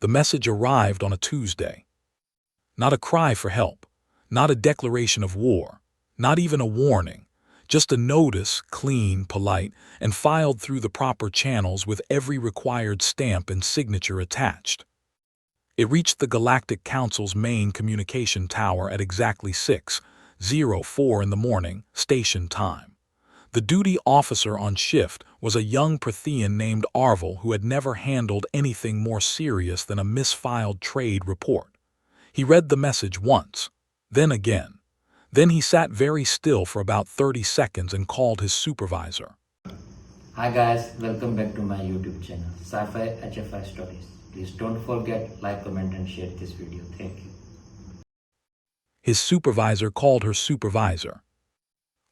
The message arrived on a Tuesday. Not a cry for help, not a declaration of war, not even a warning, just a notice, clean, polite, and filed through the proper channels with every required stamp and signature attached. It reached the Galactic Council's main communication tower at exactly 6:04 in the morning, station time. The duty officer on shift was a young Prothean named Arvel who had never handled anything more serious than a misfiled trade report. He read the message once, then again. Then he sat very still for about 30 seconds and called his supervisor. Hi guys, welcome back to my YouTube channel, Sci-Fi HFY Stories. Please don't forget, like, comment and share this video. Thank you. His supervisor called her supervisor.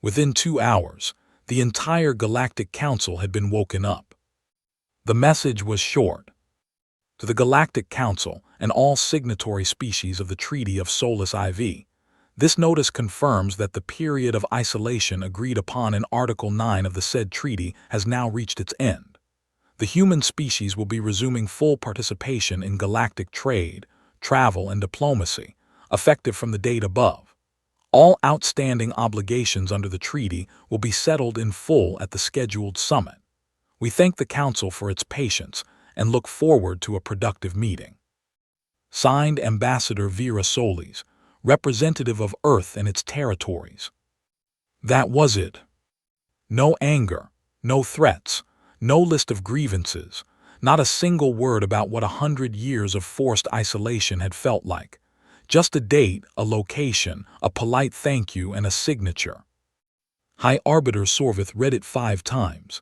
Within 2 hours, the entire Galactic Council had been woken up. The message was short. To the Galactic Council and all signatory species of the Treaty of Solus IV, this notice confirms that the period of isolation agreed upon in Article 9 of the said treaty has now reached its end. The human species will be resuming full participation in galactic trade, travel, and diplomacy, effective from the date above. All outstanding obligations under the treaty will be settled in full at the scheduled summit. We thank the Council for its patience and look forward to a productive meeting. Signed, Ambassador Vera Solis, representative of Earth and its territories. That was it. No anger, no threats, no list of grievances, not a single word about what 100 years of forced isolation had felt like. Just a date, a location, a polite thank you, and a signature. High Arbiter Sorvith read it 5 times.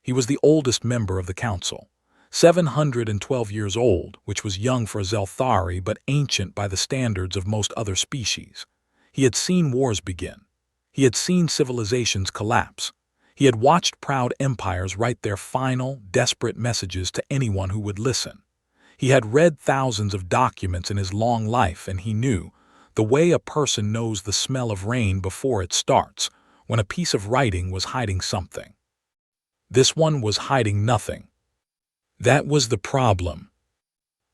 He was the oldest member of the Council. 712 years old, which was young for a Zelthari but ancient by the standards of most other species. He had seen wars begin. He had seen civilizations collapse. He had watched proud empires write their final, desperate messages to anyone who would listen. He had read thousands of documents in his long life, and he knew, the way a person knows the smell of rain before it starts, when a piece of writing was hiding something. This one was hiding nothing. That was the problem.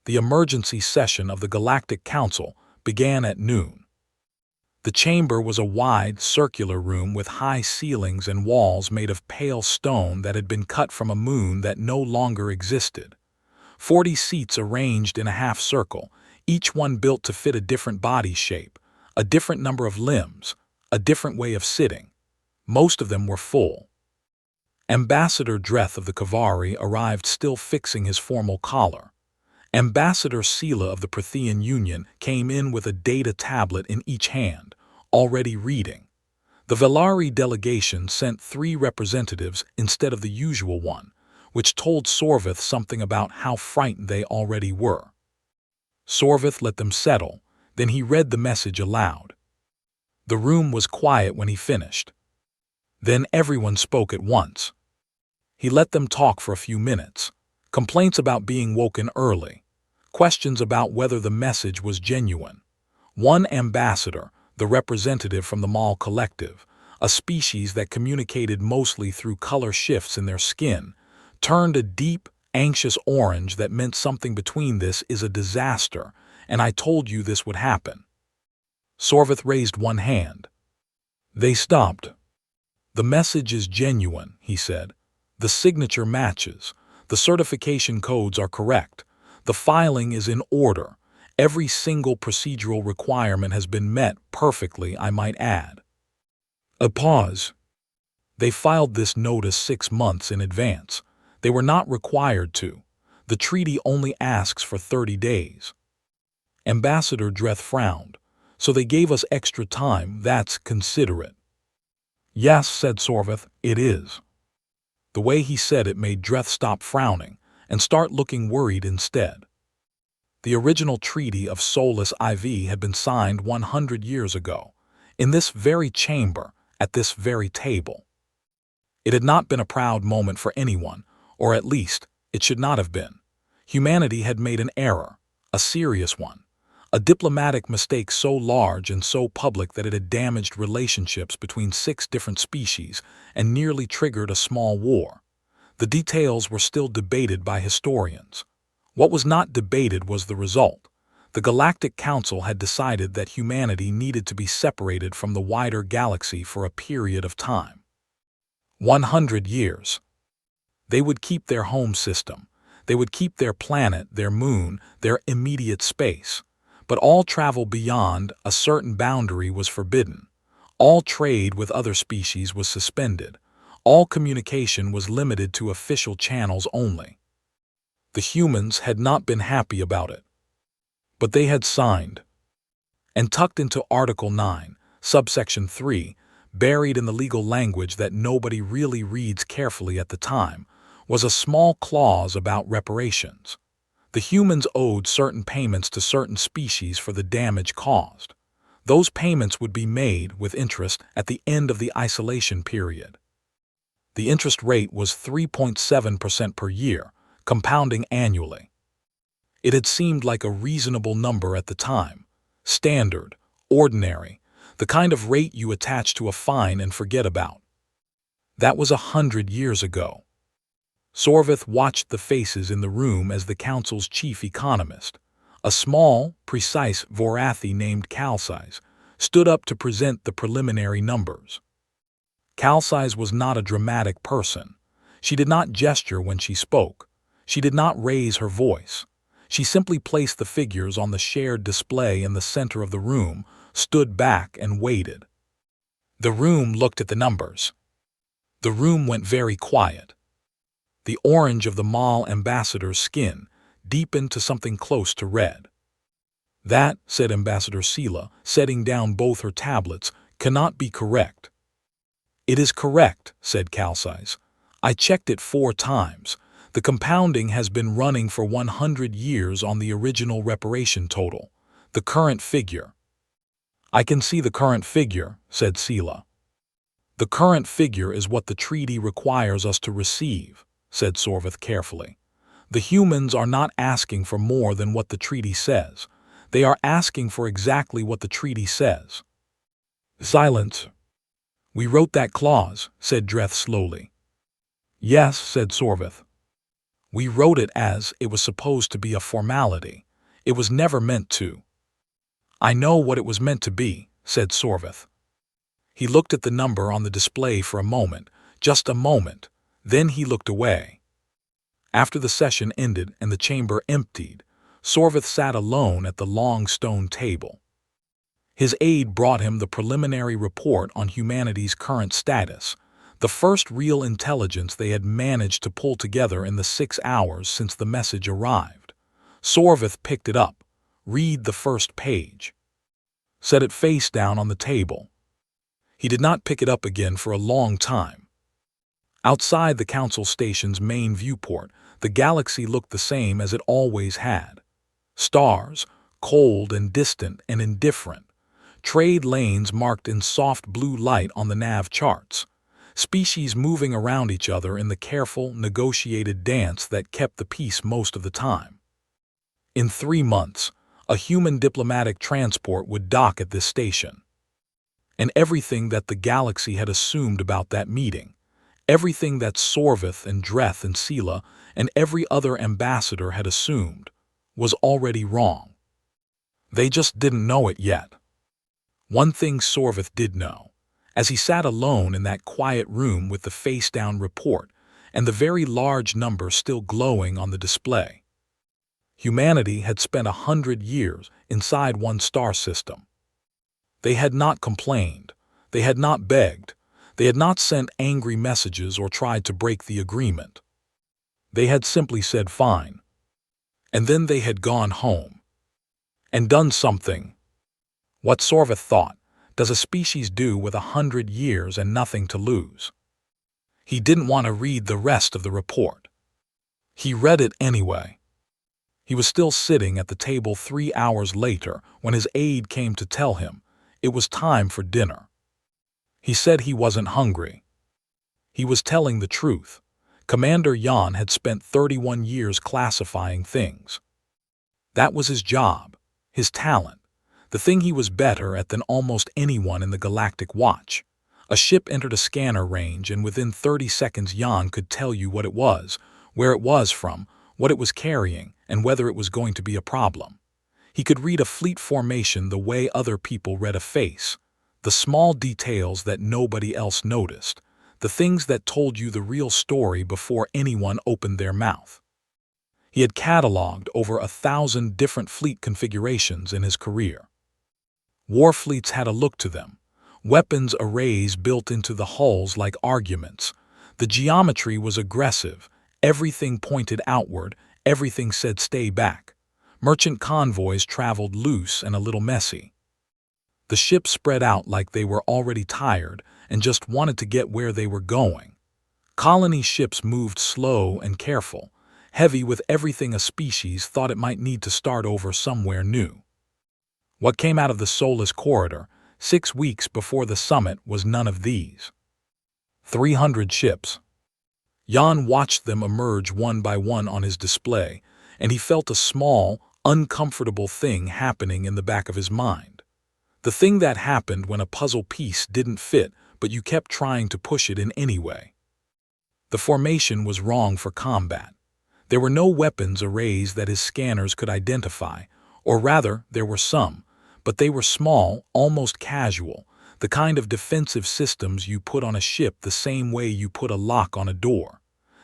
The emergency session of the Galactic Council began at noon. The chamber was a wide, circular room with high ceilings and walls made of pale stone that had been cut from a moon that no longer existed. 40 seats arranged in a half circle, each one built to fit a different body shape, a different number of limbs, a different way of sitting. Most of them were full. Ambassador Dreth of the Kavari arrived still fixing his formal collar. Ambassador Sela of the Prothean Union came in with a data tablet in each hand, already reading. The Velari delegation sent 3 representatives instead of the usual one, which told Sorvith something about how frightened they already were. Sorvith let them settle, then he read the message aloud. The room was quiet when he finished. Then everyone spoke at once. He let them talk for a few minutes. Complaints about being woken early. Questions about whether the message was genuine. One ambassador, the representative from the Mall Collective, a species that communicated mostly through color shifts in their skin, turned a deep, anxious orange that meant something between this is a disaster, and I told you this would happen. Sorvith raised one hand. They stopped. The message is genuine, he said. The signature matches. The certification codes are correct. The filing is in order. Every single procedural requirement has been met perfectly, I might add. A pause. They filed this notice 6 months in advance. They were not required to. The treaty only asks for 30 days. Ambassador Dreth frowned. So they gave us extra time. That's considerate. Yes, said Sorvith, it is. The way he said it made Dreth stop frowning and start looking worried instead. The original Treaty of Solus IV had been signed 100 years ago, in this very chamber, at this very table. It had not been a proud moment for anyone, or at least, it should not have been. Humanity had made an error, a serious one, a diplomatic mistake so large and so public that it had damaged relationships between 6 different species and nearly triggered a small war. The details were still debated by historians. What was not debated was the result. The Galactic Council had decided that humanity needed to be separated from the wider galaxy for a period of time. 100 years. They would keep their home system. They would keep their planet, their moon, their immediate space. But all travel beyond a certain boundary was forbidden. All trade with other species was suspended. All communication was limited to official channels only. The humans had not been happy about it. But they had signed. And tucked into Article 9, subsection 3, buried in the legal language that nobody really reads carefully at the time, was a small clause about reparations. The humans owed certain payments to certain species for the damage caused. Those payments would be made with interest at the end of the isolation period. The interest rate was 3.7% per year, compounding annually. It had seemed like a reasonable number at the time. Standard, ordinary, the kind of rate you attach to a fine and forget about. That was 100 years ago. Sorvith watched the faces in the room as the council's chief economist, a small, precise Vorathi named Calcise, stood up to present the preliminary numbers. Calcise was not a dramatic person. She did not gesture when she spoke. She did not raise her voice. She simply placed the figures on the shared display in the center of the room, stood back and waited. The room looked at the numbers. The room went very quiet. The orange of the Maal ambassador's skin deepened to something close to red. "That," said Ambassador Sela, setting down both her tablets, "cannot be correct." "It is correct," said Calcise. "I checked it 4 times. The compounding has been running for 100 years on the original reparation total, the current figure." "I can see the current figure," said Sela. "The current figure is what the treaty requires us to receive," said Sorvith carefully. "The humans are not asking for more than what the treaty says. They are asking for exactly what the treaty says." "Silence." "We wrote that clause," said Dreth slowly. "Yes," said Sorvith. "We wrote it as it was supposed to be a formality. It was never meant to." "I know what it was meant to be," said Sorvith. He looked at the number on the display for a moment, just a moment, then he looked away. After the session ended and the chamber emptied, Sorvith sat alone at the long stone table. His aide brought him the preliminary report on humanity's current status, the first real intelligence they had managed to pull together in the 6 hours since the message arrived. Sorvith picked it up, read the first page, set it face down on the table. He did not pick it up again for a long time. Outside the council station's main viewport, the galaxy looked the same as it always had. Stars, cold and distant and indifferent. Trade lanes marked in soft blue light on the nav charts. Species moving around each other in the careful, negotiated dance that kept the peace most of the time. In 3 months, a human diplomatic transport would dock at this station. And everything that the galaxy had assumed about that meeting, everything that Sorvith and Dreth and Sela and every other ambassador had assumed, was already wrong. They just didn't know it yet. One thing Sorvith did know, as he sat alone in that quiet room with the face-down report and the very large number still glowing on the display. Humanity had spent 100 years inside one star system. They had not complained. They had not begged. They had not sent angry messages or tried to break the agreement. They had simply said fine. And then they had gone home. And done something. What Sorvith thought, does a species do with 100 years and nothing to lose? He didn't want to read the rest of the report. He read it anyway. He was still sitting at the table 3 hours later when his aide came to tell him it was time for dinner. He said he wasn't hungry. He was telling the truth. Commander Jan had spent 31 years classifying things. That was his job, his talent, the thing he was better at than almost anyone in the Galactic Watch. A ship entered a scanner range and within 30 seconds Jan could tell you what it was, where it was from, what it was carrying, and whether it was going to be a problem. He could read a fleet formation the way other people read a face, the small details that nobody else noticed, the things that told you the real story before anyone opened their mouth. He had cataloged over 1,000 different fleet configurations in his career. War fleets had a look to them, weapons arrays built into the hulls like arguments. The geometry was aggressive, everything pointed outward, everything said stay back. Merchant convoys traveled loose and a little messy. The ships spread out like they were already tired and just wanted to get where they were going. Colony ships moved slow and careful, heavy with everything a species thought it might need to start over somewhere new. What came out of the soulless corridor 6 weeks before the summit was none of these. 300 ships. Jan watched them emerge one by one on his display, and he felt a small, uncomfortable thing happening in the back of his mind. The thing that happened when a puzzle piece didn't fit, but you kept trying to push it in anyway. The formation was wrong for combat. There were no weapons arrays that his scanners could identify, or rather, there were some, but they were small, almost casual, the kind of defensive systems you put on a ship the same way you put a lock on a door.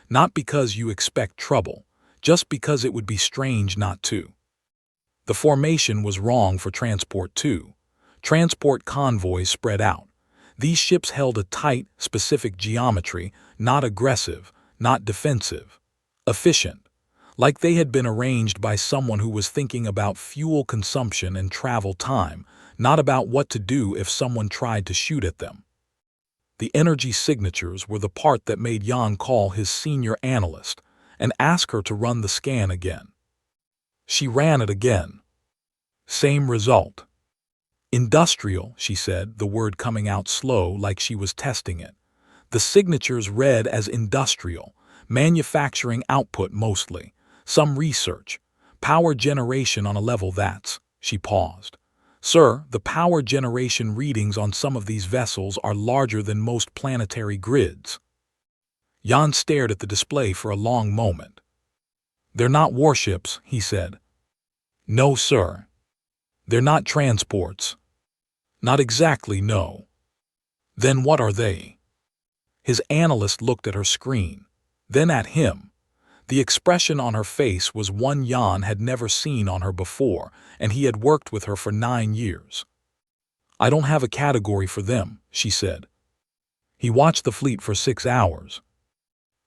Not because you expect trouble, just because it would be strange not to. The formation was wrong for transport too. Transport convoys spread out. These ships held a tight, specific geometry, not aggressive, not defensive. Efficient, like they had been arranged by someone who was thinking about fuel consumption and travel time, not about what to do if someone tried to shoot at them. The energy signatures were the part that made Jan call his senior analyst and ask her to run the scan again. She ran it again. Same result. Industrial, she said, the word coming out slow like she was testing it. The signatures read as industrial, manufacturing output mostly, some research, power generation on a level that's, she paused. Sir, the power generation readings on some of these vessels are larger than most planetary grids. Jan stared at the display for a long moment. They're not warships, he said. No, sir. They're not transports. Not exactly, no. Then what are they? His analyst looked at her screen, then at him. The expression on her face was one Jan had never seen on her before, and he had worked with her for 9 years. I don't have a category for them, she said. He watched the fleet for 6 hours.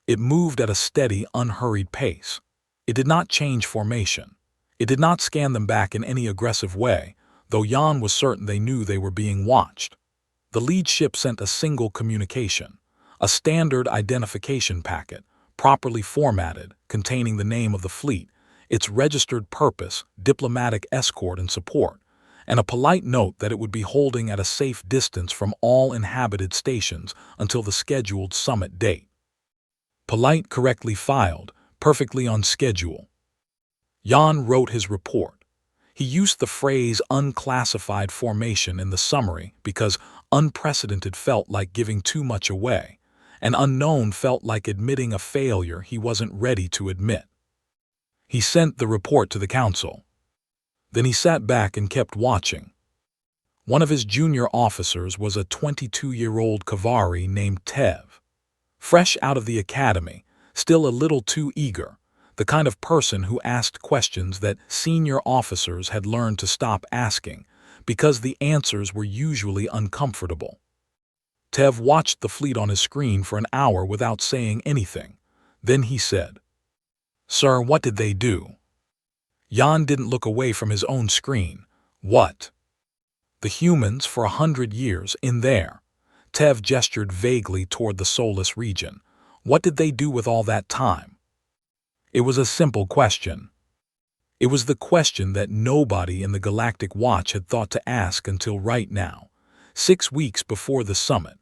It moved at a steady, unhurried pace. It did not change formation. It did not scan them back in any aggressive way, though Jan was certain they knew they were being watched. The lead ship sent a single communication, a standard identification packet, properly formatted, containing the name of the fleet, its registered purpose, diplomatic escort and support, and a polite note that it would be holding at a safe distance from all inhabited stations until the scheduled summit date. Polite, correctly filed, perfectly on schedule. Jan wrote his report. He used the phrase unclassified formation in the summary because unprecedented felt like giving too much away, and unknown felt like admitting a failure he wasn't ready to admit. He sent the report to the council. Then he sat back and kept watching. One of his junior officers was a 22-year-old Kavari named Tev. Fresh out of the academy, still a little too eager, the kind of person who asked questions that senior officers had learned to stop asking because the answers were usually uncomfortable. Tev watched the fleet on his screen for an hour without saying anything. Then he said, "Sir, what did they do?" Jan didn't look away from his own screen. What? The humans for 100 years in there. Tev gestured vaguely toward the soulless region. What did they do with all that time? It was a simple question. It was the question that nobody in the Galactic Watch had thought to ask until right now, 6 weeks before the summit,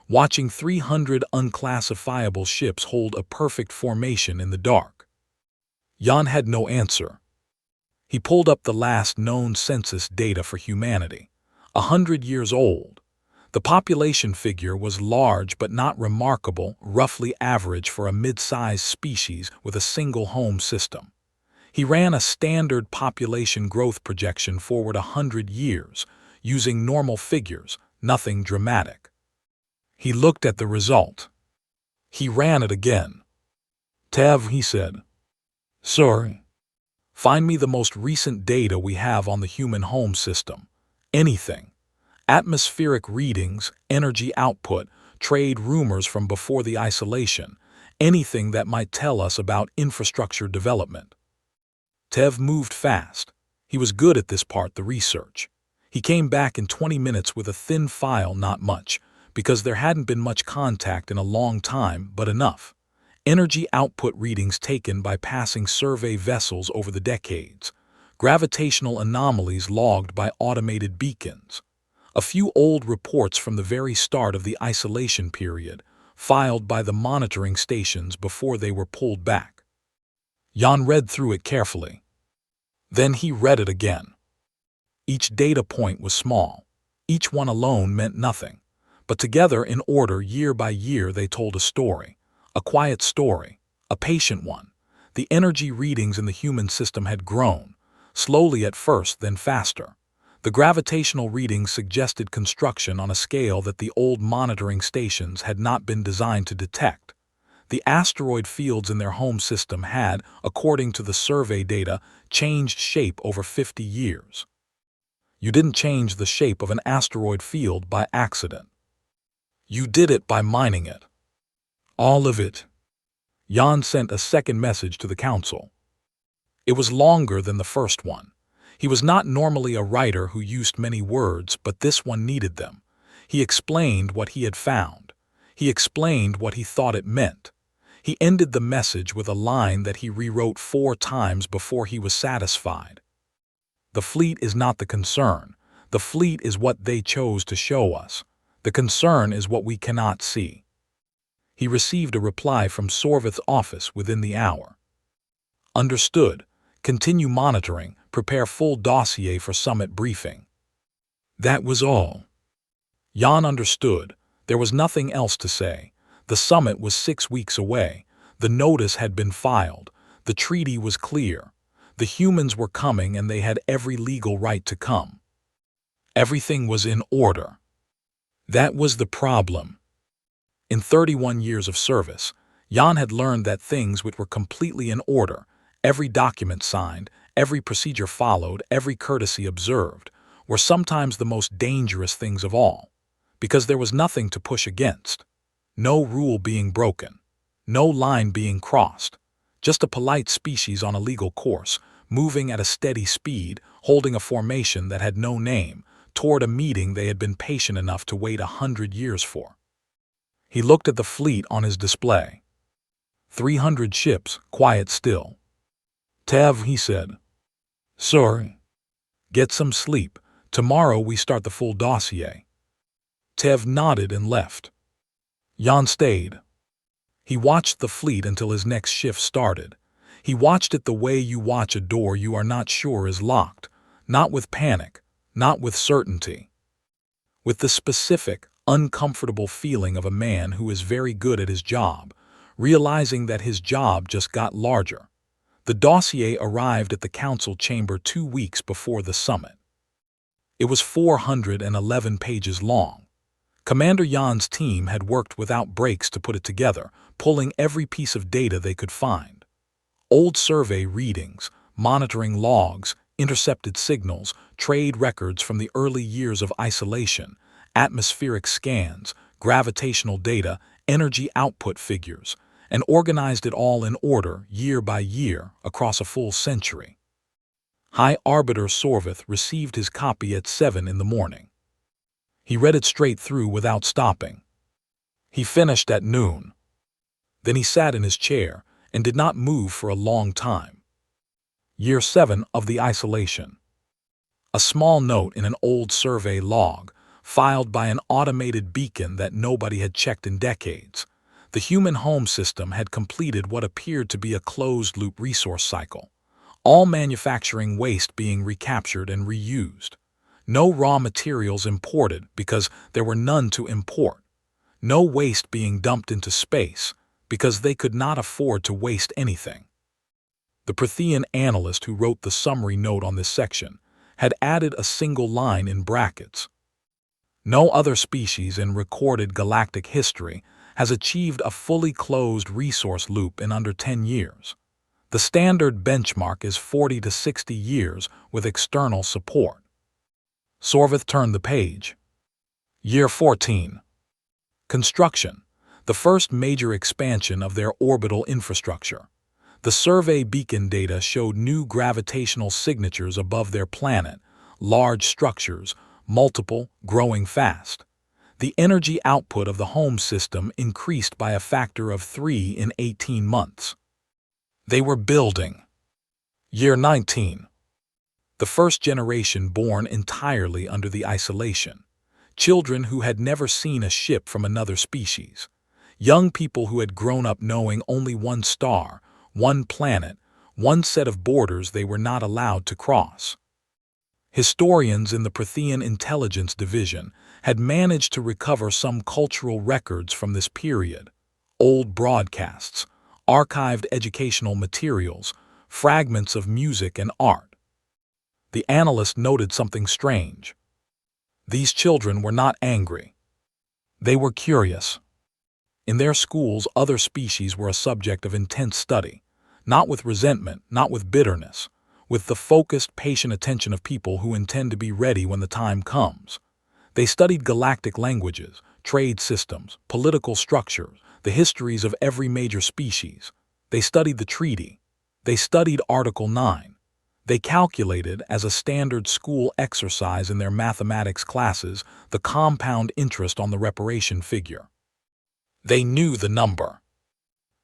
watching 300 unclassifiable ships hold a perfect formation in the dark. Jan had no answer. He pulled up the last known census data for humanity, 100 years old. The population figure was large but not remarkable, roughly average for a mid-sized species with a single home system. He ran a standard population growth projection forward 100 years, using normal figures, nothing dramatic. He looked at the result. He ran it again. "Tev," he said. "Sir, find me the most recent data we have on the human home system. Anything. Atmospheric readings, energy output, trade rumors from before the isolation, anything that might tell us about infrastructure development." Tev moved fast. He was good at this part, the research. He came back in 20 minutes with a thin file, not much, because there hadn't been much contact in a long time, but enough. Energy output readings taken by passing survey vessels over the decades. Gravitational anomalies logged by automated beacons. A few old reports from the very start of the isolation period, filed by the monitoring stations before they were pulled back. Jan read through it carefully. Then he read it again. Each data point was small. Each one alone meant nothing. But together in order, year by year, they told a story. A quiet story. A patient one. The energy readings in the human system had grown. Slowly at first, then faster. The gravitational readings suggested construction on a scale that the old monitoring stations had not been designed to detect. The asteroid fields in their home system had, according to the survey data, changed shape over 50 years. You didn't change the shape of an asteroid field by accident. You did it by mining it. All of it. Jan sent a second message to the council. It was longer than the first one. He was not normally a writer who used many words, but this one needed them. He explained what he had found. He explained what he thought it meant. He ended the message with a line that he rewrote 4 times before he was satisfied. "The fleet is not the concern. The fleet is what they chose to show us. The concern is what we cannot see." He received a reply from Sorvith's office within the hour. "Understood. Continue monitoring. Prepare full dossier for summit briefing." That was all. Jan understood. There was nothing else to say. The summit was 6 weeks away. The notice had been filed. The treaty was clear. The humans were coming and they had every legal right to come. Everything was in order. That was the problem. In 31 years of service, Jan had learned that things which were completely in order, every document signed, every procedure followed, every courtesy observed, were sometimes the most dangerous things of all, because there was nothing to push against. No rule being broken. No line being crossed. Just a polite species on a legal course, moving at a steady speed, holding a formation that had no name, toward a meeting they had been patient enough to wait 100 years for. He looked at the fleet on his display. 300 ships, quiet still. "Tev," he said. "Sorry. Get some sleep. Tomorrow we start the full dossier." Tev nodded and left. Jan stayed. He watched the fleet until his next shift started. He watched it the way you watch a door you are not sure is locked, not with panic, not with certainty. With the specific, uncomfortable feeling of a man who is very good at his job, realizing that his job just got larger. The dossier arrived at the council chamber 2 weeks before the summit. It was 411 pages long. Commander Jan's team had worked without breaks to put it together, pulling every piece of data they could find. Old survey readings, monitoring logs, intercepted signals, trade records from the early years of isolation, atmospheric scans, gravitational data, energy output figures, and organized it all in order, year by year, across a full century. High Arbiter Sorvith received his copy at 7 in the morning. He read it straight through without stopping. He finished at noon. Then he sat in his chair and did not move for a long time. Year 7 of the isolation. A small note in an old survey log, filed by an automated beacon that nobody had checked in decades. The human home system had completed what appeared to be a closed-loop resource cycle. All manufacturing waste being recaptured and reused. No raw materials imported because there were none to import. No waste being dumped into space because they could not afford to waste anything. The Prothean analyst who wrote the summary note on this section had added a single line in brackets. No other species in recorded galactic history has achieved a fully closed resource loop in under 10 years. The standard benchmark is 40 to 60 years with external support. Sorvith turned the page. Year 14. Construction. The first major expansion of their orbital infrastructure. The survey beacon data showed new gravitational signatures above their planet, large structures, multiple, growing fast. The energy output of the home system increased by a factor of 3 in 18 months. They were building. Year 19. The first generation born entirely under the isolation. Children who had never seen a ship from another species. Young people who had grown up knowing only one star, one planet, one set of borders they were not allowed to cross. Historians in the Prothean Intelligence Division had managed to recover some cultural records from this period: old broadcasts, archived educational materials, fragments of music and art. The analyst noted something strange. These children were not angry. They were curious. In their schools, other species were a subject of intense study, not with resentment, not with bitterness, with the focused, patient attention of people who intend to be ready when the time comes. They studied galactic languages, trade systems, political structures, the histories of every major species. They studied the treaty. They studied Article 9. They calculated, as a standard school exercise in their mathematics classes, the compound interest on the reparation figure. They knew the number.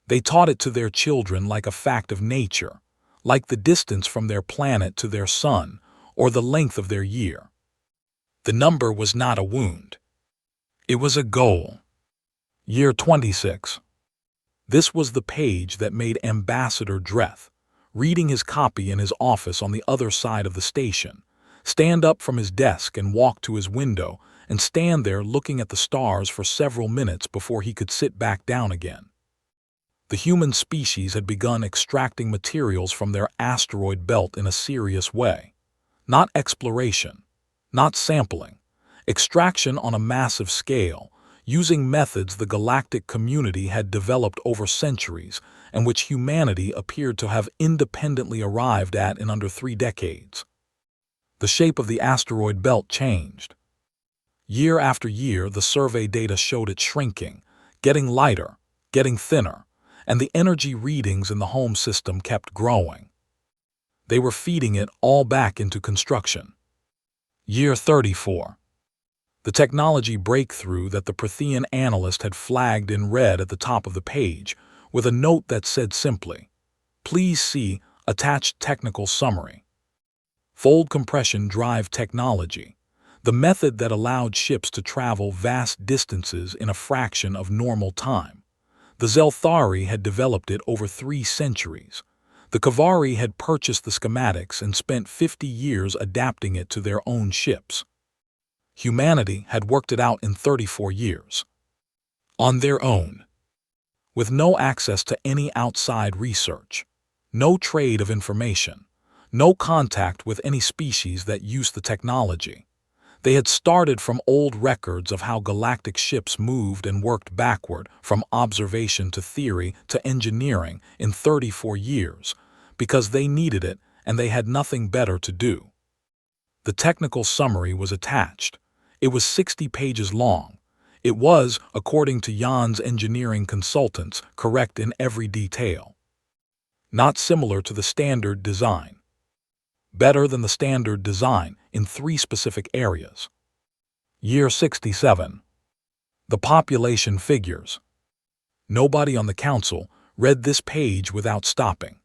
They taught it to their children like a fact of nature, like the distance from their planet to their sun, or the length of their year. The number was not a wound. It was a goal. Year 26. This was the page that made Ambassador Dreth, reading his copy in his office on the other side of the station, stand up from his desk and walk to his window and stand there looking at the stars for several minutes before he could sit back down again. The human species had begun extracting materials from their asteroid belt in a serious way. Not exploration, not sampling, extraction on a massive scale, using methods the galactic community had developed over centuries and which humanity appeared to have independently arrived at in under 3 decades. The shape of the asteroid belt changed. Year after year, the survey data showed it shrinking, getting lighter, getting thinner, and the energy readings in the home system kept growing. They were feeding it all back into construction. Year 34. The technology breakthrough that the Prothean analyst had flagged in red at the top of the page, with a note that said simply, "Please see attached technical summary." Fold compression drive technology, the method that allowed ships to travel vast distances in a fraction of normal time. The Zelthari had developed it over 3 centuries. The Kavari had purchased the schematics and spent 50 years adapting it to their own ships. Humanity had worked it out in 34 years. On their own. With no access to any outside research, no trade of information, no contact with any species that used the technology. They had started from old records of how galactic ships moved and worked backward from observation to theory to engineering in 34 years, because they needed it and they had nothing better to do. The technical summary was attached. It was 60 pages long. It was, according to Jan's engineering consultants, correct in every detail. Not similar to the standard design. Better than the standard design in 3 specific areas. Year 67. The population figures. Nobody on the council read this page without stopping.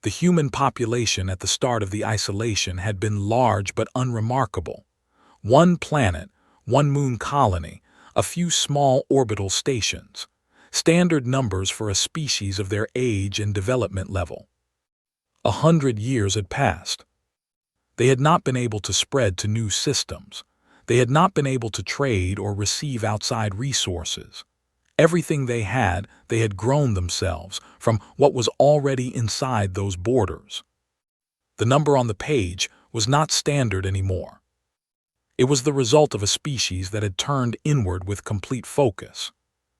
The human population at the start of the isolation had been large but unremarkable. 1 planet, 1 moon colony, a few small orbital stations. Standard numbers for a species of their age and development level. 100 years had passed. They had not been able to spread to new systems. They had not been able to trade or receive outside resources. Everything they had grown themselves from what was already inside those borders. The number on the page was not standard anymore. It was the result of a species that had turned inward with complete focus,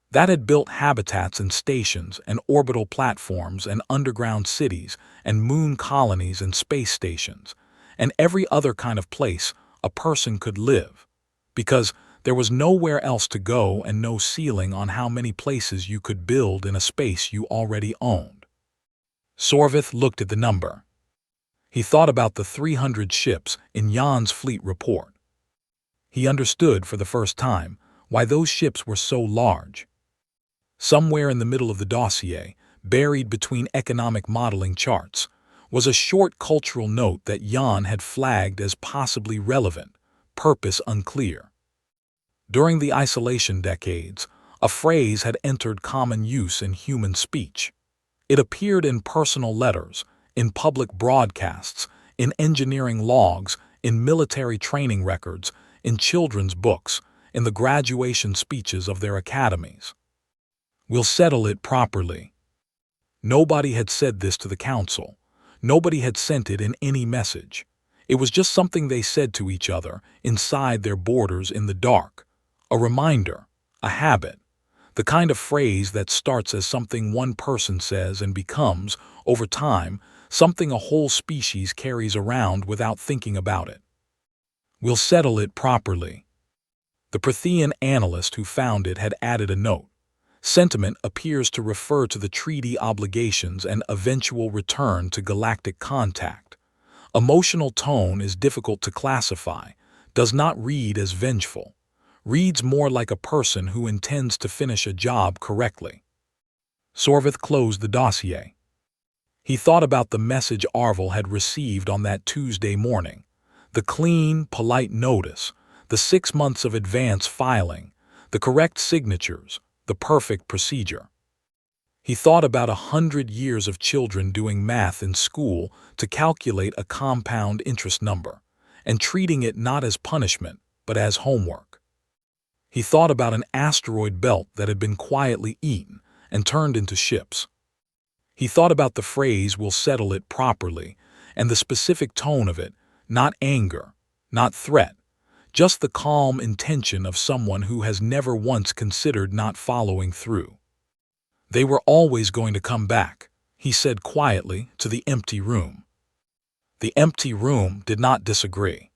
that had built habitats and stations and orbital platforms and underground cities and moon colonies and space stations, and every other kind of place a person could live, because there was nowhere else to go and no ceiling on how many places you could build in a space you already owned. Sorvith looked at the number. He thought about the 300 ships in Jan's fleet report. He understood for the first time why those ships were so large. Somewhere in the middle of the dossier, buried between economic modeling charts, was a short cultural note that Jan had flagged as possibly relevant, purpose unclear. During the isolation decades, a phrase had entered common use in human speech. It appeared in personal letters, in public broadcasts, in engineering logs, in military training records, in children's books, in the graduation speeches of their academies. We'll settle it properly. Nobody had said this to the council. Nobody had sent it in any message. It was just something they said to each other inside their borders in the dark. A reminder, a habit, the kind of phrase that starts as something one person says and becomes, over time, something a whole species carries around without thinking about it. We'll settle it properly. The Prothean analyst who found it had added a note. Sentiment appears to refer to the treaty obligations and eventual return to galactic contact. Emotional tone is difficult to classify, does not read as vengeful, reads more like a person who intends to finish a job correctly. Sorvith closed the dossier. He thought about the message Arvel had received on that Tuesday morning, the clean, polite notice, the 6 months of advance filing, the correct signatures, the perfect procedure. He thought about 100 years of children doing math in school to calculate a compound interest number, and treating it not as punishment, but as homework. He thought about an asteroid belt that had been quietly eaten and turned into ships. He thought about the phrase "we'll settle it properly" and the specific tone of it, not anger, not threat, just the calm intention of someone who has never once considered not following through. They were always going to come back, he said quietly to the empty room. The empty room did not disagree.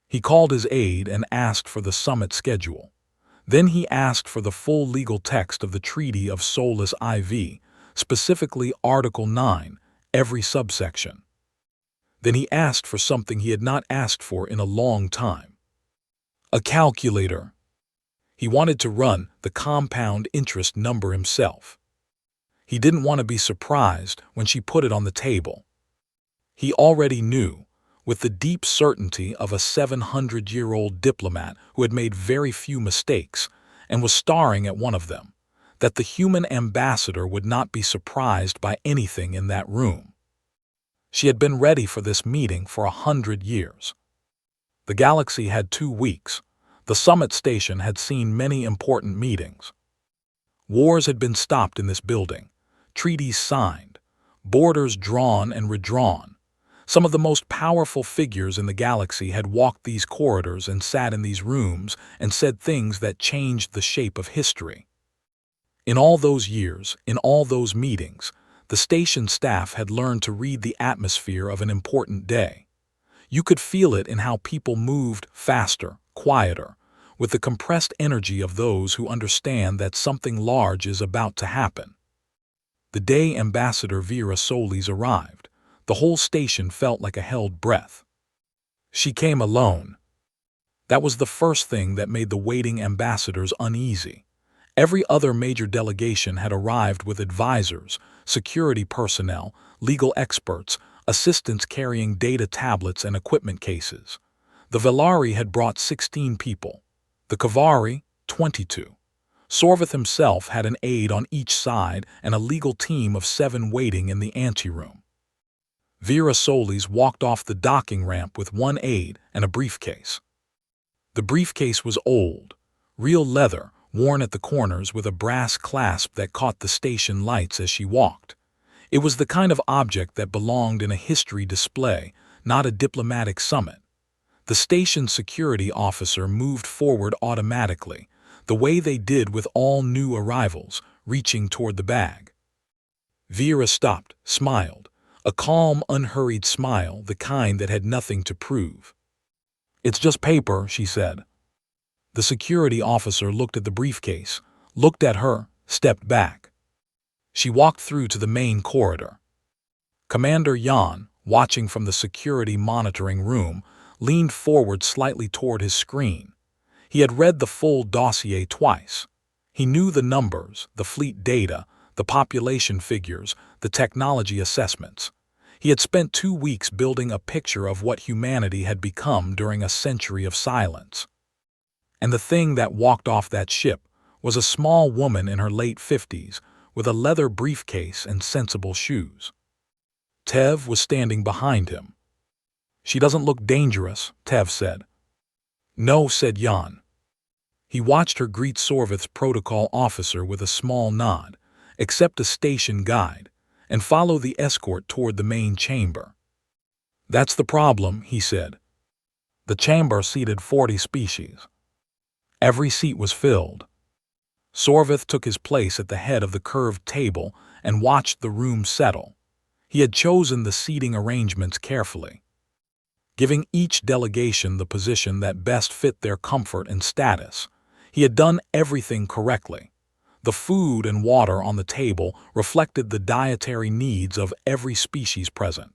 He called his aide and asked for the summit schedule. Then he asked for the full legal text of the Treaty of Solus IV, specifically Article 9, every subsection. Then he asked for something he had not asked for in a long time. A calculator. He wanted to run the compound interest number himself. He didn't want to be surprised when she put it on the table. He already knew, with the deep certainty of a 700-year-old diplomat who had made very few mistakes and was starring at one of them, that the human ambassador would not be surprised by anything in that room. She had been ready for this meeting for 100 years. The galaxy had 2 weeks. The summit station had seen many important meetings. Wars had been stopped in this building, treaties signed, borders drawn and redrawn. Some of the most powerful figures in the galaxy had walked these corridors and sat in these rooms and said things that changed the shape of history. In all those years, in all those meetings, the station staff had learned to read the atmosphere of an important day. You could feel it in how people moved faster, quieter, with the compressed energy of those who understand that something large is about to happen. The day Ambassador Vera Solis arrived, the whole station felt like a held breath. She came alone. That was the first thing that made the waiting ambassadors uneasy. Every other major delegation had arrived with advisors, security personnel, legal experts, assistants carrying data tablets and equipment cases. The Velari had brought 16 people. The Kavari, 22. Sorvith himself had an aide on each side and a legal team of 7 waiting in the anteroom. Vera Solis walked off the docking ramp with 1 aide and a briefcase. The briefcase was old, real leather, worn at the corners with a brass clasp that caught the station lights as she walked. It was the kind of object that belonged in a history display, not a diplomatic summit. The station security officer moved forward automatically, the way they did with all new arrivals, reaching toward the bag. Vera stopped, smiled, a calm, unhurried smile, the kind that had nothing to prove. "It's just paper," she said. The security officer looked at the briefcase, looked at her, stepped back. She walked through to the main corridor. Commander Jan, watching from the security monitoring room, leaned forward slightly toward his screen. He had read the full dossier twice. He knew the numbers, the fleet data, the population figures, the technology assessments. He had spent 2 weeks building a picture of what humanity had become during a century of silence. And the thing that walked off that ship was a small woman in her late 50s with a leather briefcase and sensible shoes. Tev was standing behind him. "She doesn't look dangerous," Tev said. "No," said Jan. He watched her greet Sorvith's protocol officer with a small nod, accept a station guide, and follow the escort toward the main chamber. "That's the problem," he said. The chamber seated 40 species. Every seat was filled. Sorvith took his place at the head of the curved table and watched the room settle. He had chosen the seating arrangements carefully, giving each delegation the position that best fit their comfort and status. He had done everything correctly. The food and water on the table reflected the dietary needs of every species present.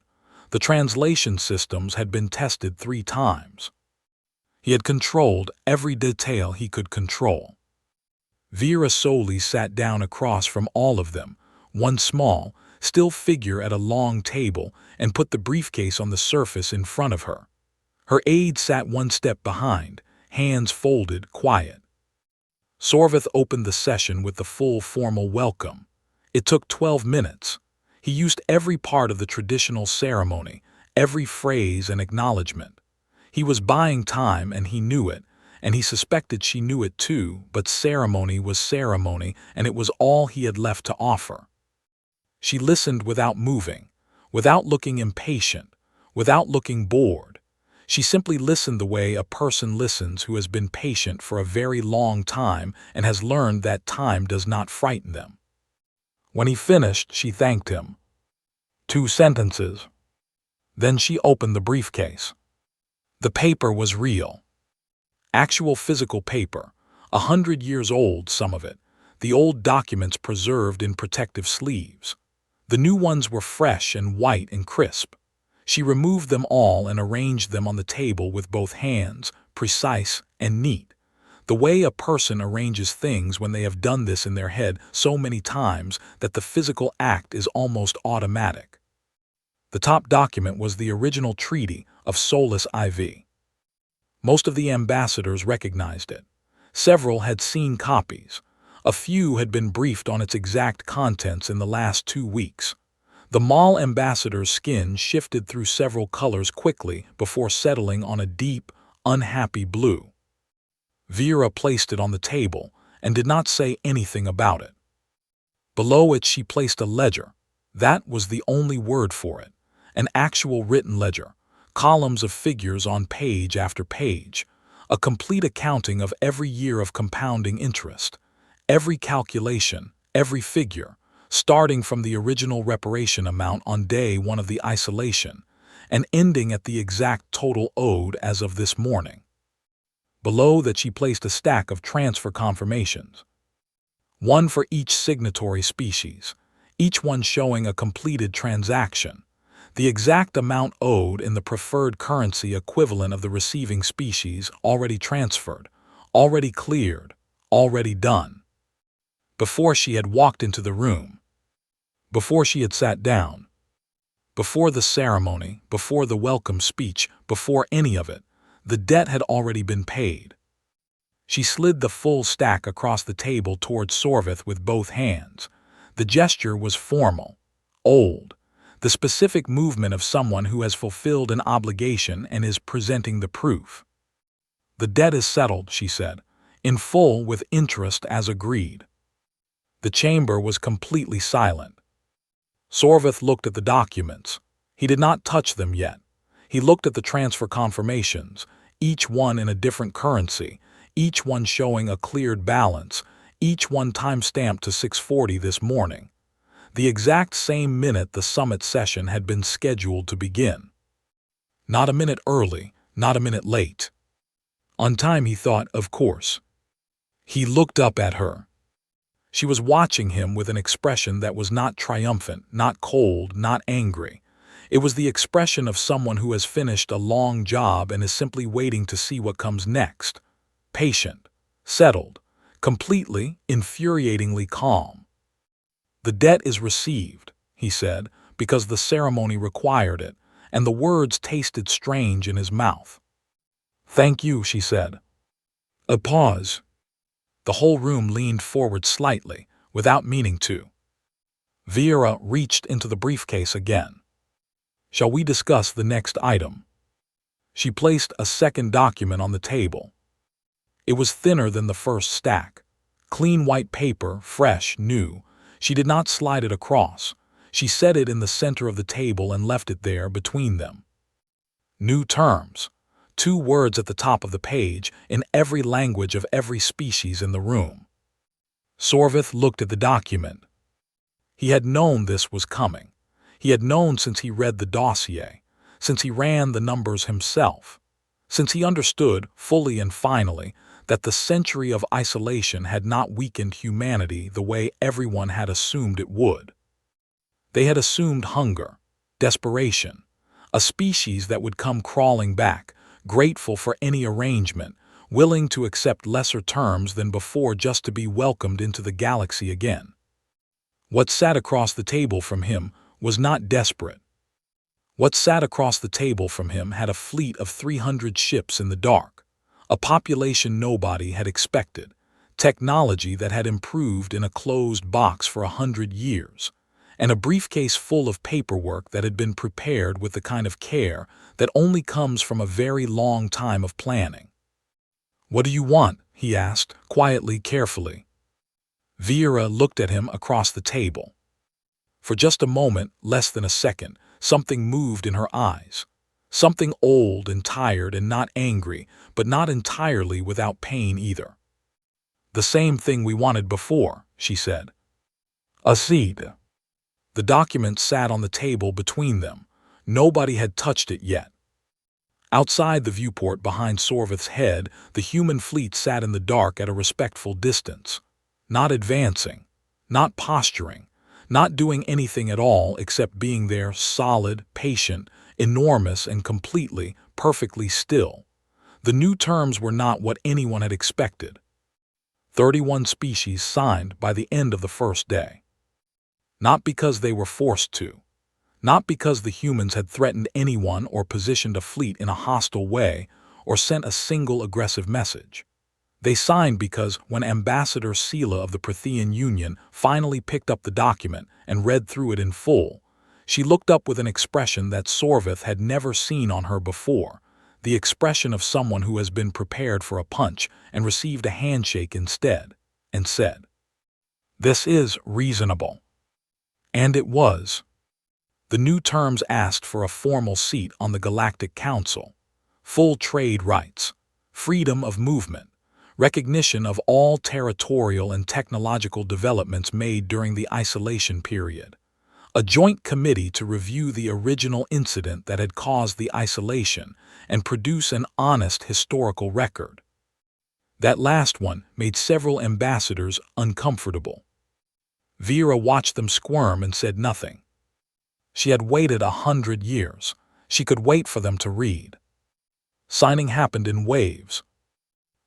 The translation systems had been tested 3 times. He had controlled every detail he could control. Vera solely sat down across from all of them, one small, still figure at a long table, and put the briefcase on the surface in front of her. Her aide sat 1 step behind, hands folded, quiet. Sorvith opened the session with the full formal welcome. It took 12 minutes. He used every part of the traditional ceremony, every phrase and acknowledgement. He was buying time and he knew it, and he suspected she knew it too, but ceremony was ceremony, and it was all he had left to offer. She listened without moving, without looking impatient, without looking bored. She simply listened the way a person listens who has been patient for a very long time and has learned that time does not frighten them. When he finished, she thanked him. 2 sentences. Then she opened the briefcase. The paper was real. Actual physical paper, 100 years old, some of it, the old documents preserved in protective sleeves. The new ones were fresh and white and crisp. She removed them all and arranged them on the table with both hands, precise and neat, the way a person arranges things when they have done this in their head so many times that the physical act is almost automatic. The top document was the original treaty of Solus IV. Most of the ambassadors recognized it. Several had seen copies. A few had been briefed on its exact contents in the last 2 weeks. The Mall ambassador's skin shifted through several colors quickly before settling on a deep, unhappy blue. Vera placed it on the table and did not say anything about it. Below it she placed a ledger. That was the only word for it. An actual written ledger, columns of figures on page after page, a complete accounting of every year of compounding interest, every calculation, every figure, starting from the original reparation amount on day 1 of the isolation, and ending at the exact total owed as of this morning. Below that she placed a stack of transfer confirmations, 1 for each signatory species, each one showing a completed transaction, the exact amount owed in the preferred currency equivalent of the receiving species, already transferred, already cleared, already done. Before she had walked into the room, before she had sat down, before the ceremony, before the welcome speech, before any of it, the debt had already been paid. She slid the full stack across the table towards Sorvith with both hands. The gesture was formal, old, the specific movement of someone who has fulfilled an obligation and is presenting the proof. "The debt is settled," she said. in full with interest as agreed. The chamber was completely silent. Sorvith looked at the documents. He did not touch them yet. He looked at the transfer confirmations, each one in a different currency, each one showing a cleared balance, each one time-stamped to 6:40 this morning. The exact same minute the summit session had been scheduled to begin. Not a minute early, not a minute late. On time, he thought, of course. He looked up at her. She was watching him with an expression that was not triumphant, not cold, not angry. It was the expression of someone who has finished a long job and is simply waiting to see what comes next. Patient, settled, completely, infuriatingly calm. "The debt is received," he said, because the ceremony required it, and the words tasted strange in his mouth. "Thank you," she said. A pause. The whole room leaned forward slightly, without meaning to. Vera reached into the briefcase again. "Shall we discuss the next item?" She placed a second document on the table. It was thinner than the first stack. Clean white paper, fresh, new. She did not slide it across. She set it in the center of the table and left it there between them. New terms. 2 words at the top of the page in every language of every species in the room. Sorvith looked at the document. He had known this was coming. He had known since he read the dossier, since he ran the numbers himself, since he understood, fully and finally, that the century of isolation had not weakened humanity the way everyone had assumed it would. They had assumed hunger, desperation, a species that would come crawling back, grateful for any arrangement, willing to accept lesser terms than before just to be welcomed into the galaxy again. What sat across the table from him was not desperate. What sat across the table from him had a fleet of 300 ships in the dark, a population nobody had expected, technology that had improved in a closed box for 100 years, and a briefcase full of paperwork that had been prepared with the kind of care that only comes from a very long time of planning. "What do you want?" he asked, quietly, carefully. Vera looked at him across the table. For just a moment, less than a second, something moved in her eyes. Something old and tired and not angry, but not entirely without pain either. "The same thing we wanted before," she said. "A seat." The document sat on the table between them. Nobody had touched it yet. Outside the viewport behind Sorvith's head, the human fleet sat in the dark at a respectful distance, not advancing, not posturing, not doing anything at all except being there, solid, patient, enormous, and completely, perfectly still. The new terms were not what anyone had expected. 31 species signed by the end of the first day. Not because they were forced to. Not because the humans had threatened anyone or positioned a fleet in a hostile way or sent a single aggressive message. They signed because when Ambassador Sela of the Prothean Union finally picked up the document and read through it in full, she looked up with an expression that Sorvith had never seen on her before, the expression of someone who has been prepared for a punch and received a handshake instead, and said, "This is reasonable." And it was. The new terms asked for a formal seat on the Galactic Council, full trade rights, freedom of movement, recognition of all territorial and technological developments made during the isolation period, a joint committee to review the original incident that had caused the isolation and produce an honest historical record. That last one made several ambassadors uncomfortable. Vera watched them squirm and said nothing. She had waited 100 years. She could wait for them to read. Signing happened in waves.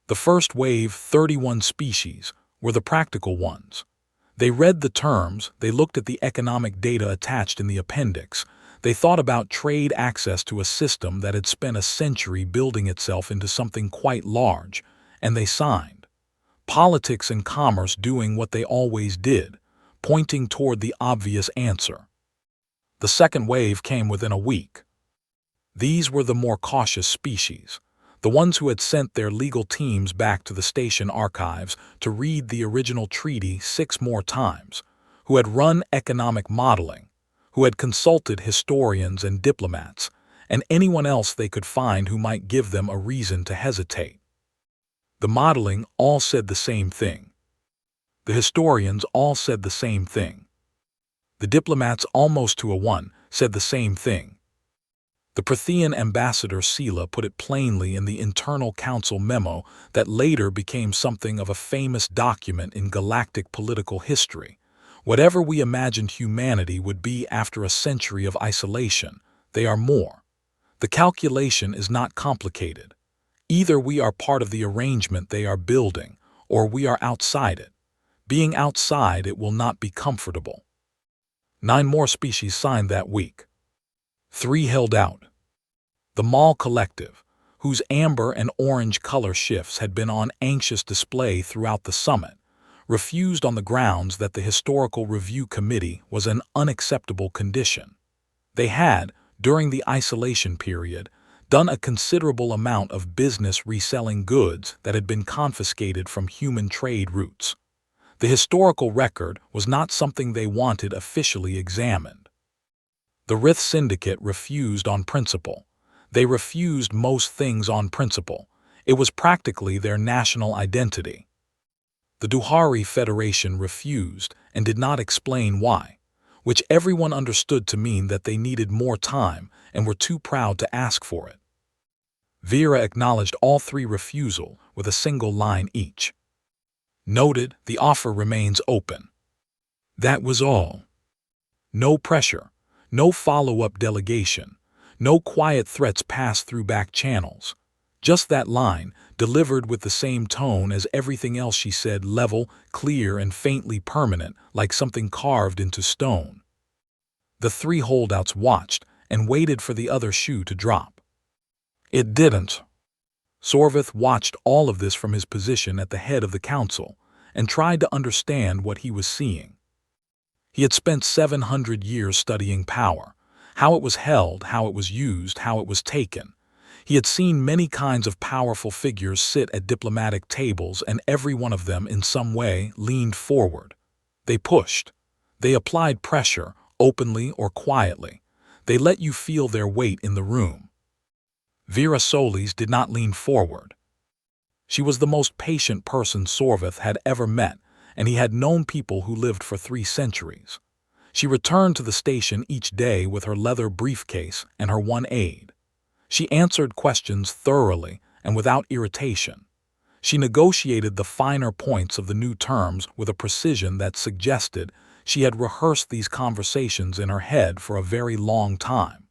The first wave, 31 species, were the practical ones. They read the terms, they looked at the economic data attached in the appendix, they thought about trade access to a system that had spent a century building itself into something quite large, and they signed. Politics and commerce doing what they always did, pointing toward the obvious answer. The second wave came within a week. These were the more cautious species, the ones who had sent their legal teams back to the station archives to read the original treaty 6 more times, who had run economic modeling, who had consulted historians and diplomats, and anyone else they could find who might give them a reason to hesitate. The modeling all said the same thing. The historians all said the same thing. The diplomats, almost to a one, said the same thing. The Prothean ambassador Sela put it plainly in the internal council memo that later became something of a famous document in galactic political history. Whatever we imagined humanity would be after a century of isolation, they are more. The calculation is not complicated. Either we are part of the arrangement they are building, or we are outside it. Being outside, it will not be comfortable. 9 more species signed that week. 3 held out. The Mall Collective, whose amber and orange color shifts had been on anxious display throughout the summit, refused on the grounds that the Historical Review Committee was an unacceptable condition. They had, during the isolation period, done a considerable amount of business reselling goods that had been confiscated from human trade routes. The historical record was not something they wanted officially examined. The Rith Syndicate refused on principle. They refused most things on principle. It was practically their national identity. The Duhari Federation refused and did not explain why, which everyone understood to mean that they needed more time and were too proud to ask for it. Vera acknowledged all 3 refusals with a single line each. Noted, the offer remains open. That was all. No pressure, no follow-up delegation, no quiet threats passed through back channels. Just that line, delivered with the same tone as everything else she said, level, clear, and faintly permanent, like something carved into stone. The 3 holdouts watched and waited for the other shoe to drop. It didn't. Sorvith watched all of this from his position at the head of the council and tried to understand what he was seeing. He had spent 700 years studying power, how it was held, how it was used, how it was taken. He had seen many kinds of powerful figures sit at diplomatic tables, and every one of them in some way leaned forward. They pushed. They applied pressure, openly or quietly. They let you feel their weight in the room. Vera Solis did not lean forward. She was the most patient person Sorvith had ever met, and he had known people who lived for 3 centuries. She returned to the station each day with her leather briefcase and her one aide. She answered questions thoroughly and without irritation. She negotiated the finer points of the new terms with a precision that suggested she had rehearsed these conversations in her head for a very long time.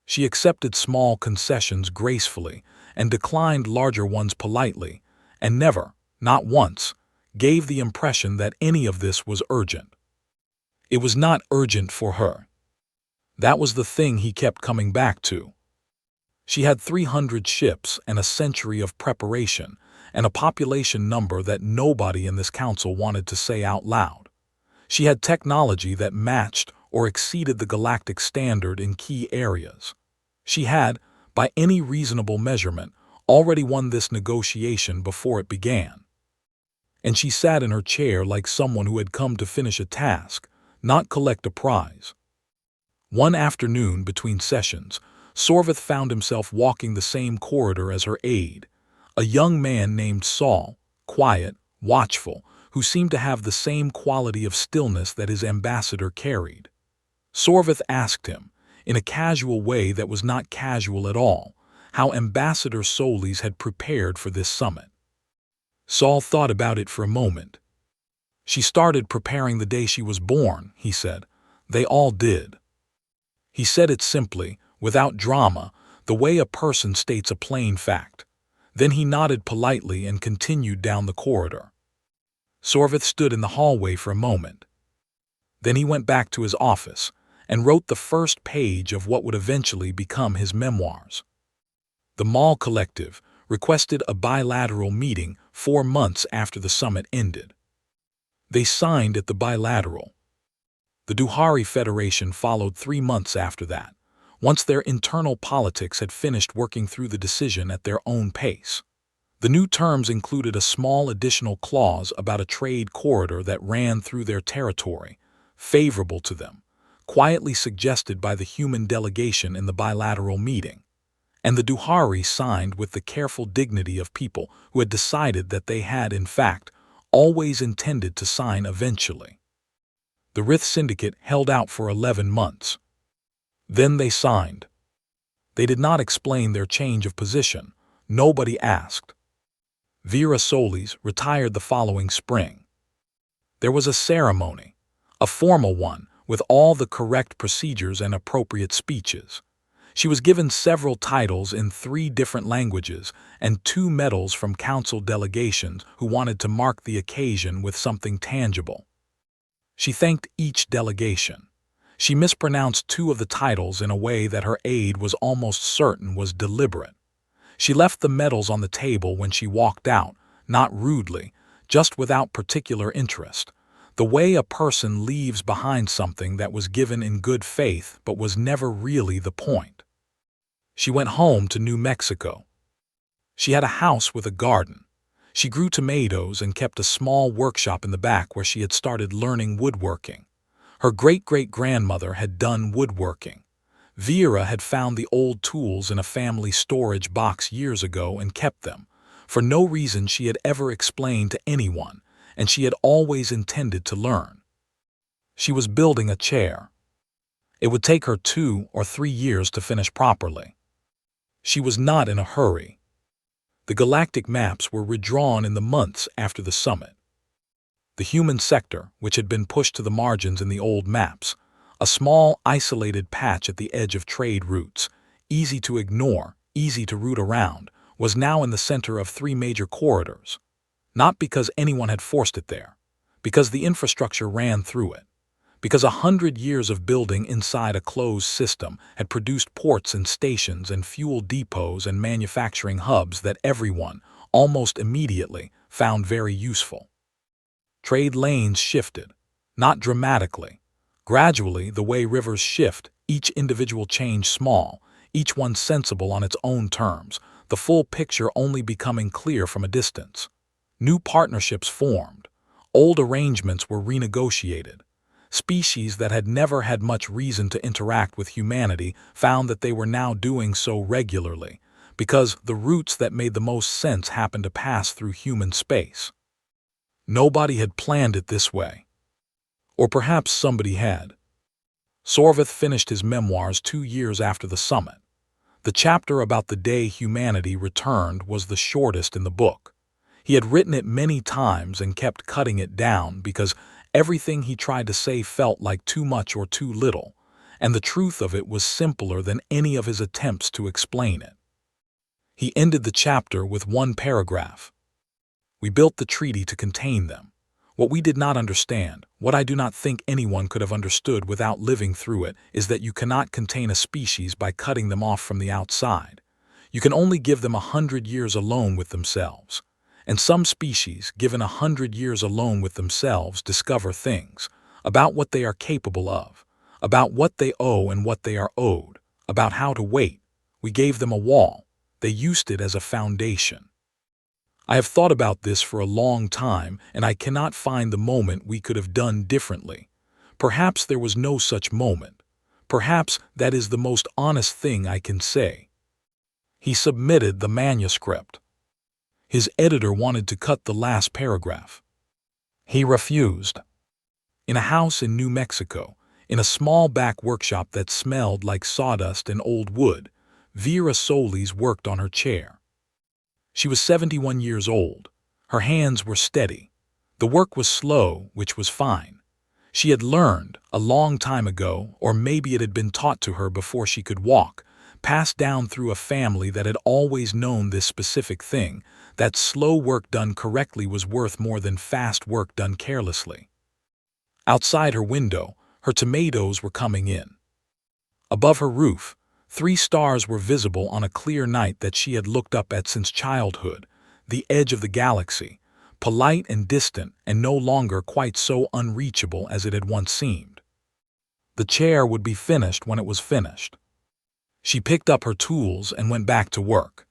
She accepted small concessions gracefully and declined larger ones politely, and never, not once, gave the impression that any of this was urgent. It was not urgent for her. That was the thing he kept coming back to. She had 300 ships and a century of preparation, and a population number that nobody in this council wanted to say out loud. She had technology that matched or exceeded the galactic standard in key areas. She had, by any reasonable measurement, already won this negotiation before it began. And she sat in her chair like someone who had come to finish a task, not collect a prize. One afternoon between sessions, Sorvith found himself walking the same corridor as her aide, a young man named Saul, quiet, watchful, who seemed to have the same quality of stillness that his ambassador carried. Sorvith asked him, in a casual way that was not casual at all, how Ambassador Solis had prepared for this summit. Saul thought about it for a moment. She started preparing the day she was born, he said. They all did. He said it simply, without drama, the way a person states a plain fact. Then he nodded politely and continued down the corridor. Sorvith stood in the hallway for a moment. Then he went back to his office and wrote the first page of what would eventually become his memoirs. The Mall Collective requested a bilateral meeting 4 months after the summit ended. They signed at the bilateral. The Duhari Federation followed 3 months after that, once their internal politics had finished working through the decision at their own pace. The new terms included a small additional clause about a trade corridor that ran through their territory, favorable to them, quietly suggested by the human delegation in the bilateral meeting, and the Duhari signed with the careful dignity of people who had decided that they had, in fact, always intended to sign eventually. The Rith Syndicate held out for 11 months. Then they signed. They did not explain their change of position. Nobody asked. Vera Solis retired the following spring. There was a ceremony, a formal one, with all the correct procedures and appropriate speeches. She was given several titles in 3 different languages and 2 medals from council delegations who wanted to mark the occasion with something tangible. She thanked each delegation. She mispronounced 2 of the titles in a way that her aide was almost certain was deliberate. She left the medals on the table when she walked out, not rudely, just without particular interest, the way a person leaves behind something that was given in good faith but was never really the point. She went home to New Mexico. She had a house with a garden. She grew tomatoes and kept a small workshop in the back where she had started learning woodworking. Her great-great-grandmother had done woodworking. Vera had found the old tools in a family storage box years ago and kept them, for no reason she had ever explained to anyone, and she had always intended to learn. She was building a chair. It would take her 2 or 3 years to finish properly. She was not in a hurry. The galactic maps were redrawn in the months after the summit. The human sector, which had been pushed to the margins in the old maps, a small, isolated patch at the edge of trade routes, easy to ignore, easy to route around, was now in the center of 3 major corridors. Not because anyone had forced it there, because the infrastructure ran through it, because 100 years of building inside a closed system had produced ports and stations and fuel depots and manufacturing hubs that everyone, almost immediately, found very useful. Trade lanes shifted, not dramatically. Gradually, the way rivers shift, each individual change small, each one sensible on its own terms, the full picture only becoming clear from a distance. New partnerships formed. Old arrangements were renegotiated. Species that had never had much reason to interact with humanity found that they were now doing so regularly, because the routes that made the most sense happened to pass through human space. Nobody had planned it this way. Or perhaps somebody had. Sorvith finished his memoirs 2 years after the summit. The chapter about the day humanity returned was the shortest in the book. He had written it many times and kept cutting it down because everything he tried to say felt like too much or too little, and the truth of it was simpler than any of his attempts to explain it. He ended the chapter with 1 paragraph. We built the treaty to contain them. What we did not understand, what I do not think anyone could have understood without living through it, is that you cannot contain a species by cutting them off from the outside. You can only give them 100 years alone with themselves. And some species, given 100 years alone with themselves, discover things about what they are capable of, about what they owe and what they are owed, about how to wait. We gave them a wall. They used it as a foundation. I have thought about this for a long time, and I cannot find the moment we could have done differently. Perhaps there was no such moment. Perhaps that is the most honest thing I can say. He submitted the manuscript. His editor wanted to cut the last paragraph. He refused. In a house in New Mexico, in a small back workshop that smelled like sawdust and old wood, Vera Solis worked on her chair. She was 71 years old. Her hands were steady. The work was slow, which was fine. She had learned, a long time ago, or maybe it had been taught to her before she could walk, passed down through a family that had always known this specific thing, that slow work done correctly was worth more than fast work done carelessly. Outside her window, her tomatoes were coming in. Above her roof, 3 stars were visible on a clear night that she had looked up at since childhood, the edge of the galaxy, polite and distant and no longer quite so unreachable as it had once seemed. The chair would be finished when it was finished. She picked up her tools and went back to work.